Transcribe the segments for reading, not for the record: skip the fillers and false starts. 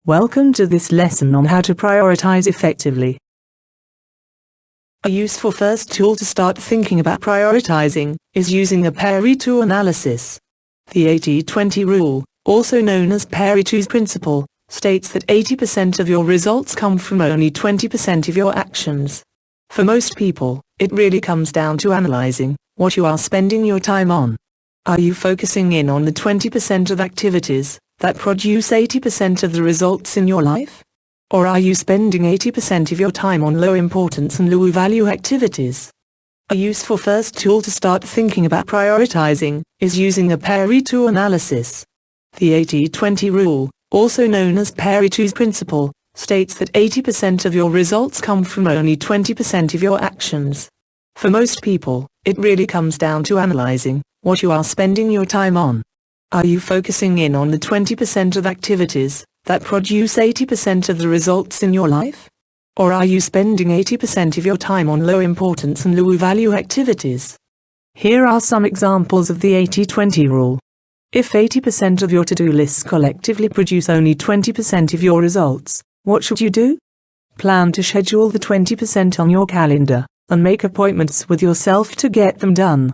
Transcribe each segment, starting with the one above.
Welcome to this lesson on how to prioritize effectively. A useful first tool to start thinking about prioritizing is using the Pareto analysis. The 80-20 rule, also known as Pareto's principle, states that 80% of your results come from only 20% of your actions. For most people, it really comes down to analyzing what you are spending your time on. Are you focusing in on the 20% of activities that produce 80% of the results in your life? Or are you spending 80% of your time on low importance and low value activities? A useful first tool to start thinking about prioritizing is using the Pareto analysis. The 80-20 rule, also known as Pareto's principle, states that 80% of your results come from only 20% of your actions. For most people, it really comes down to analyzing what you are spending your time on. Are you focusing in on the 20% of activities that produce 80% of the results in your life? Or are you spending 80% of your time on low importance and low value activities? Here are some examples of the 80-20 rule. If 80% of your to-do lists collectively produce only 20% of your results, what should you do? Plan to schedule the 20% on your calendar, and make appointments with yourself to get them done.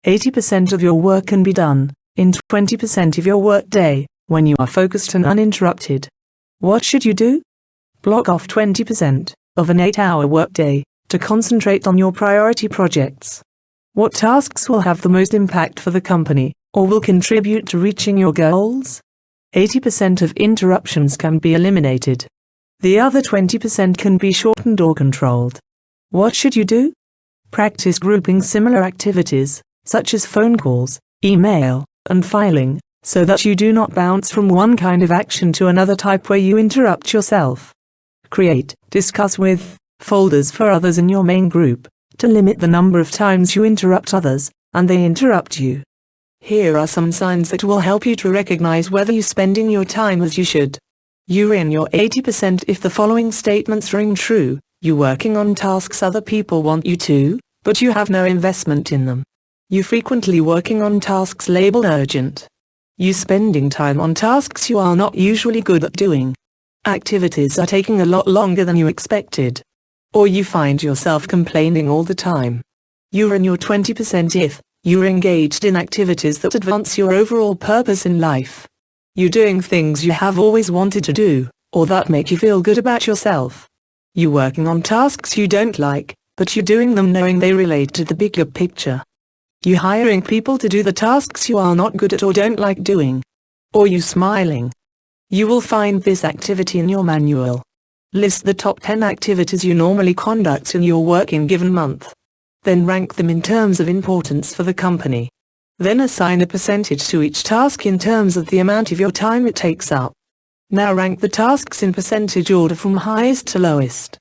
80% of your work can be done in 20% of your workday, when you are focused and uninterrupted. What should you do? Block off 20% of an 8-hour workday to concentrate on your priority projects. What tasks will have the most impact for the company, or will contribute to reaching your goals? 80% of interruptions can be eliminated. The other 20% can be shortened or controlled. What should you do? Practice grouping similar activities, such as phone calls, email, and filing, so that you do not bounce from one kind of action to another type where you interrupt yourself. Create, discuss with, folders for others in your main group, to limit the number of times you interrupt others, and they interrupt you. Here are some signs that will help you to recognize whether you're spending your time as you should. You're in your 80% if the following statements ring true. You're working on tasks other people want you to, but you have no investment in them. You're frequently working on tasks labeled urgent. You're spending time on tasks you are not usually good at doing. Activities are taking a lot longer than you expected. Or you find yourself complaining all the time. You're in your 20% if you're engaged in activities that advance your overall purpose in life. You're doing things you have always wanted to do, or that make you feel good about yourself. You're working on tasks you don't like, but you're doing them knowing they relate to the bigger picture. You're hiring people to do the tasks you are not good at or don't like doing. Or you smiling. You will find this activity in your manual. List the top 10 activities you normally conduct in your work in a given month. Then rank them in terms of importance for the company. Then assign a percentage to each task in terms of the amount of your time it takes up. Now rank the tasks in percentage order from highest to lowest.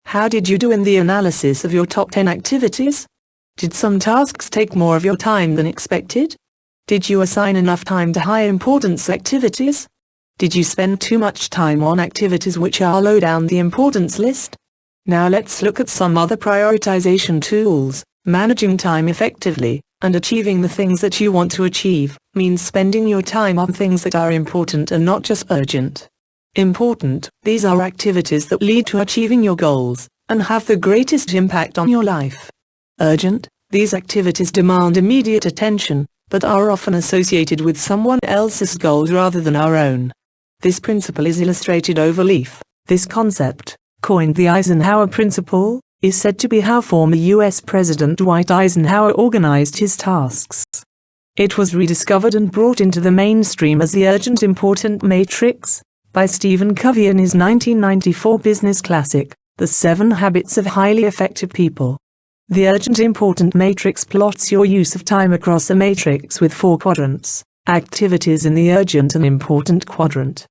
How did you do in the analysis of your top 10 activities? Did some tasks take more of your time than expected? Did you assign enough time to high importance activities? Did you spend too much time on activities which are low down the importance list? Now let's look at some other prioritization tools. Managing time effectively, and achieving the things that you want to achieve, means spending your time on things that are important and not just urgent. Important, these are activities that lead to achieving your goals, and have the greatest impact on your life. Urgent, these activities demand immediate attention, but are often associated with someone else's goals rather than our own. This principle is illustrated over leaf. This concept, coined the Eisenhower Principle, is said to be how former U.S. President Dwight Eisenhower organized his tasks. It was rediscovered and brought into the mainstream as the Urgent Important Matrix, by Stephen Covey in his 1994 business classic, The 7 Habits of Highly Effective People. The Urgent Important Matrix plots your use of time across a matrix with 4 quadrants. Activities in the urgent and important quadrant.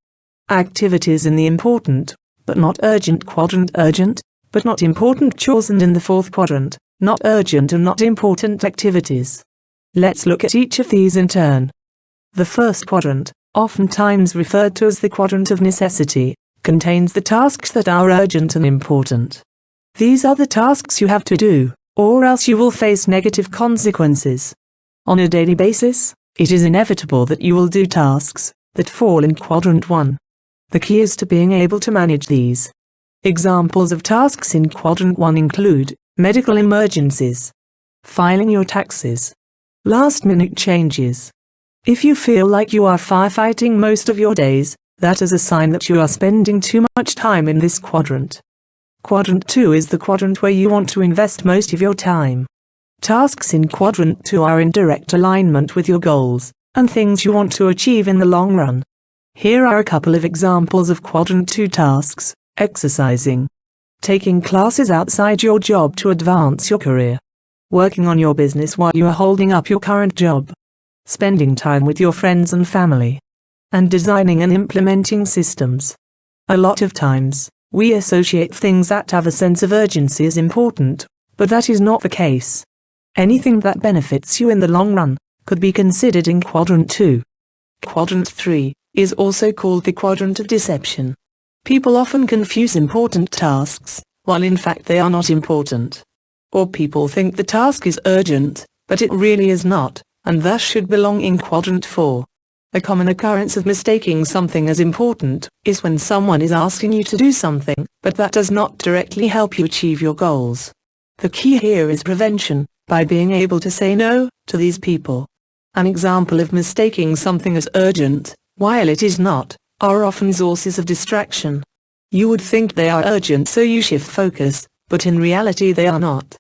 Activities in the important, but not urgent quadrant. Urgent, but not important chores, and in the 4th quadrant, not urgent and not important activities. Let's look at each of these in turn. The first quadrant, oftentimes referred to as the quadrant of necessity, contains the tasks that are urgent and important. These are the tasks you have to do, or else you will face negative consequences. On a daily basis, it is inevitable that you will do tasks that fall in quadrant 1. The key is to being able to manage these. Examples of tasks in Quadrant 1 include medical emergencies, filing your taxes, last-minute changes. If you feel like you are firefighting most of your days, that is a sign that you are spending too much time in this quadrant. Quadrant 2 is the quadrant where you want to invest most of your time. Tasks in Quadrant 2 are in direct alignment with your goals and things you want to achieve in the long run. Here are a couple of examples of Quadrant 2 tasks: exercising, taking classes outside your job to advance your career, working on your business while you are holding up your current job, spending time with your friends and family, and designing and implementing systems. A lot of times, we associate things that have a sense of urgency as important, but that is not the case. Anything that benefits you in the long run could be considered in Quadrant 2. Quadrant 3 is also called the quadrant of deception. People often confuse important tasks, while in fact they are not important. Or people think the task is urgent, but it really is not, and thus should belong in Quadrant 4. A common occurrence of mistaking something as important is when someone is asking you to do something, but that does not directly help you achieve your goals. The key here is prevention, by being able to say no to these people. An example of mistaking something as urgent, while it is not, are often sources of distraction. You would think they are urgent, so you shift focus, but in reality they are not.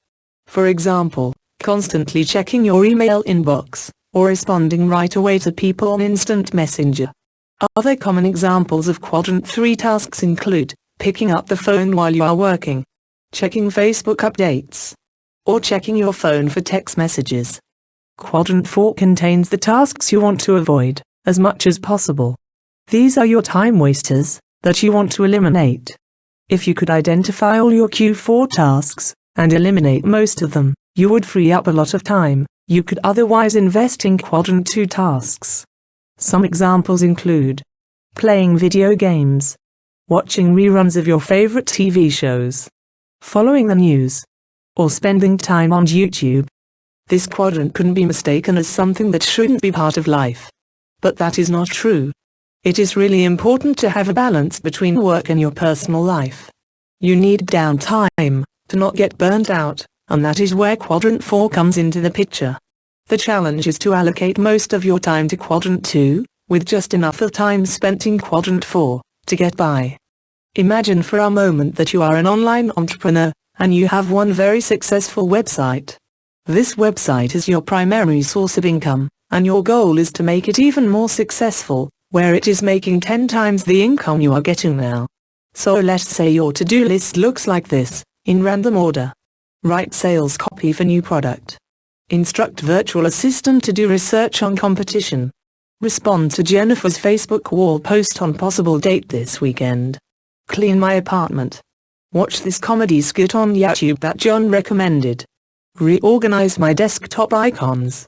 For example, constantly checking your email inbox, or responding right away to people on instant messenger. Other common examples of Quadrant 3 tasks include picking up the phone while you are working, checking Facebook updates, or checking your phone for text messages. Quadrant 4 contains the tasks you want to avoid as much as possible. These are your time wasters that you want to eliminate. If you could identify all your Q4 tasks and eliminate most of them, you would free up a lot of time you could otherwise invest in Quadrant 2 tasks. Some examples include playing video games, watching reruns of your favorite TV shows, following the news, or spending time on YouTube. This quadrant can be mistaken as something that shouldn't be part of life. But that is not true. It is really important to have a balance between work and your personal life. You need downtime to not get burnt out, and that is where Quadrant 4 comes into the picture. The challenge is to allocate most of your time to Quadrant 2, with just enough of time spent in Quadrant 4 to get by. Imagine for a moment that you are an online entrepreneur, and you have one very successful website. This website is your primary source of income, and your goal is to make it even more successful, where it is making 10 times the income you are getting now. So let's say your to-do list looks like this, in random order. Write sales copy for new product. Instruct virtual assistant to do research on competition. Respond to Jennifer's Facebook wall post on possible date this weekend. Clean my apartment. Watch this comedy skit on YouTube that John recommended. Reorganize my desktop icons.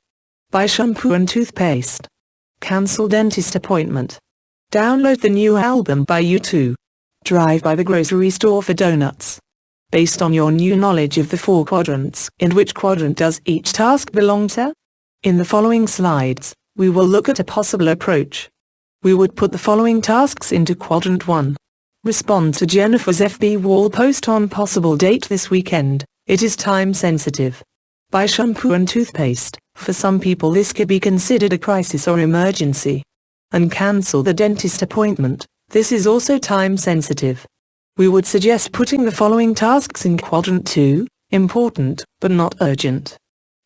Buy shampoo and toothpaste. Cancel dentist appointment. Download the new album by U2. Drive by the grocery store for donuts. Based on your new knowledge of the 4 quadrants, in which quadrant does each task belong to? In the following slides, we will look at a possible approach. We would put the following tasks into Quadrant 1. Respond to Jennifer's FB wall post on possible date this weekend. It is time sensitive. Buy shampoo and toothpaste. For some people this could be considered a crisis or emergency. And cancel the dentist appointment. This is also time sensitive. We would suggest putting the following tasks in Quadrant 2, important, but not urgent.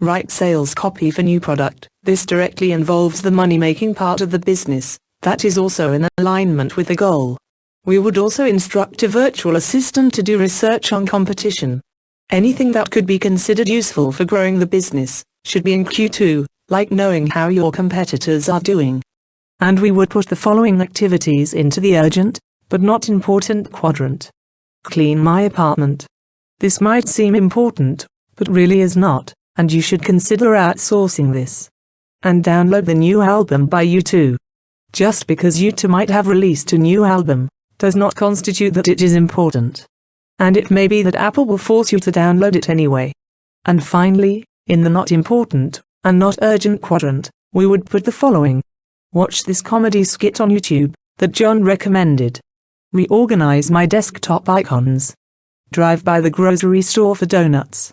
Write sales copy for new product. This directly involves the money-making part of the business. That is also in alignment with the goal. We would also instruct a virtual assistant to do research on competition. Anything that could be considered useful for growing the business should be in Q2, like knowing how your competitors are doing. And we would put the following activities into the urgent, but not important quadrant. Clean my apartment. This might seem important, but really is not, and you should consider outsourcing this. And download the new album by U2. Just because U2 might have released a new album, does not constitute that it is important. And it may be that Apple will force you to download it anyway. And finally, in the not important, and not urgent quadrant, we would put the following. Watch this comedy skit on YouTube, that John recommended. Reorganize my desktop icons. Drive by the grocery store for donuts.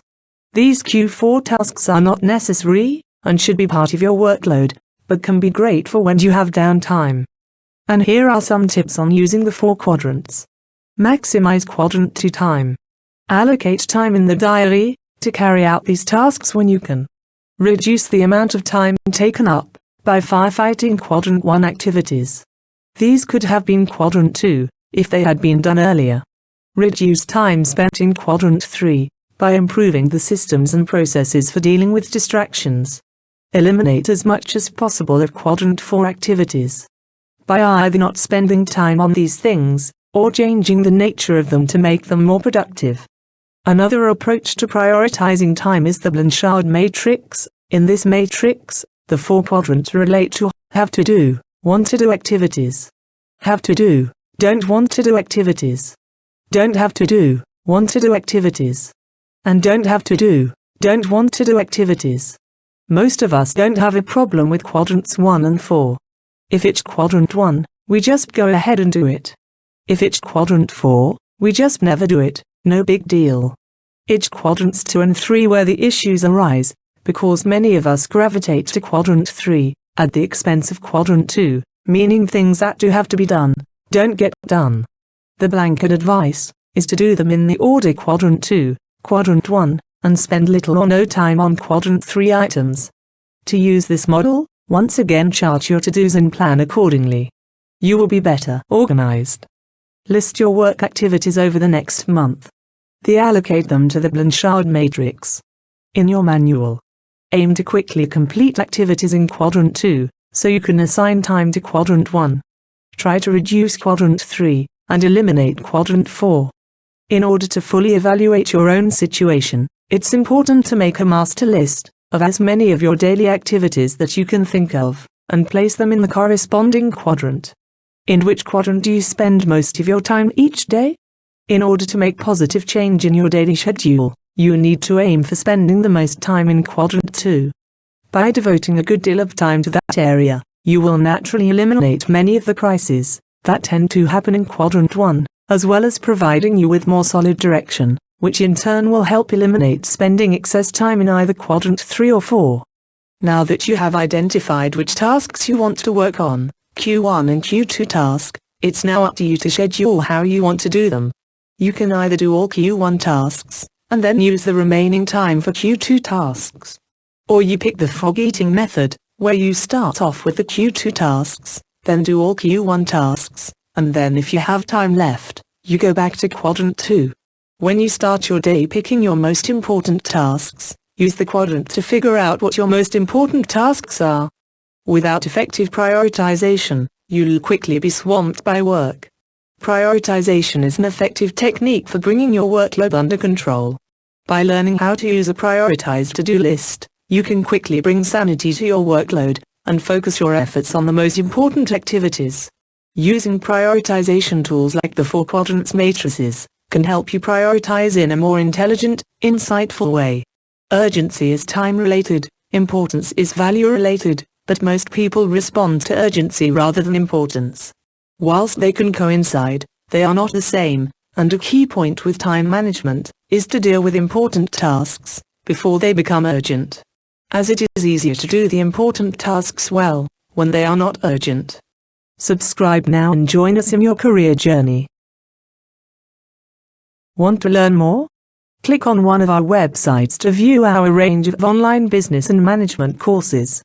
These Q4 tasks are not necessary and should be part of your workload, but can be great for when you have downtime. And here are some tips on using the 4 quadrants. Maximize Quadrant 2 time. Allocate time in the diary to carry out these tasks when you can. Reduce the amount of time taken up by firefighting Quadrant 1 activities. These could have been Quadrant 2 if they had been done earlier. Reduce time spent in Quadrant 3 by improving the systems and processes for dealing with distractions. Eliminate as much as possible of Quadrant 4 activities by either not spending time on these things or changing the nature of them to make them more productive. Another approach to prioritizing time is the Blanchard matrix. In this matrix, the 4 quadrants relate to have to do, want to do activities. Have to do, don't want to do activities. Don't have to do, want to do activities. And don't have to do, don't want to do activities. Most of us don't have a problem with quadrants 1 and 4. If it's quadrant 1, we just go ahead and do it. If it's quadrant 4, we just never do it, no big deal. It's quadrants 2 and 3 where the issues arise, because many of us gravitate to quadrant 3, at the expense of quadrant 2, meaning things that do have to be done, don't get done. The blanket advice is to do them in the order quadrant 2, quadrant 1, and spend little or no time on quadrant 3 items. To use this model, once again chart your to-dos and plan accordingly. You will be better organized. List your work activities over the next month. Allocate them to the Blanchard matrix. In your manual, aim to quickly complete activities in quadrant 2, so you can assign time to quadrant 1. Try to reduce quadrant 3, and eliminate quadrant 4. In order to fully evaluate your own situation, it's important to make a master list of as many of your daily activities that you can think of, and place them in the corresponding quadrant. In which quadrant do you spend most of your time each day? In order to make positive change in your daily schedule, you need to aim for spending the most time in quadrant 2. By devoting a good deal of time to that area, you will naturally eliminate many of the crises that tend to happen in quadrant 1, as well as providing you with more solid direction, which in turn will help eliminate spending excess time in either quadrant 3 or 4. Now that you have identified which tasks you want to work on, Q1 and Q2 task, it's now up to you to schedule how you want to do them. You can either do all Q1 tasks, and then use the remaining time for Q2 tasks. Or you pick the frog eating method, where you start off with the Q2 tasks, then do all Q1 tasks, and then if you have time left, you go back to quadrant 2. When you start your day picking your most important tasks, use the quadrant to figure out what your most important tasks are. Without effective prioritization, you'll quickly be swamped by work. Prioritization is an effective technique for bringing your workload under control. By learning how to use a prioritized to-do list, you can quickly bring sanity to your workload, and focus your efforts on the most important activities. Using prioritization tools like the 4 quadrants matrices can help you prioritize in a more intelligent, insightful way. Urgency is time-related, importance is value-related, but most people respond to urgency rather than importance. Whilst they can coincide, they are not the same, and a key point with time management is to deal with important tasks before they become urgent, as it is easier to do the important tasks well when they are not urgent. Subscribe now and join us in your career journey. Want to learn more? Click on one of our websites to view our range of online business and management courses.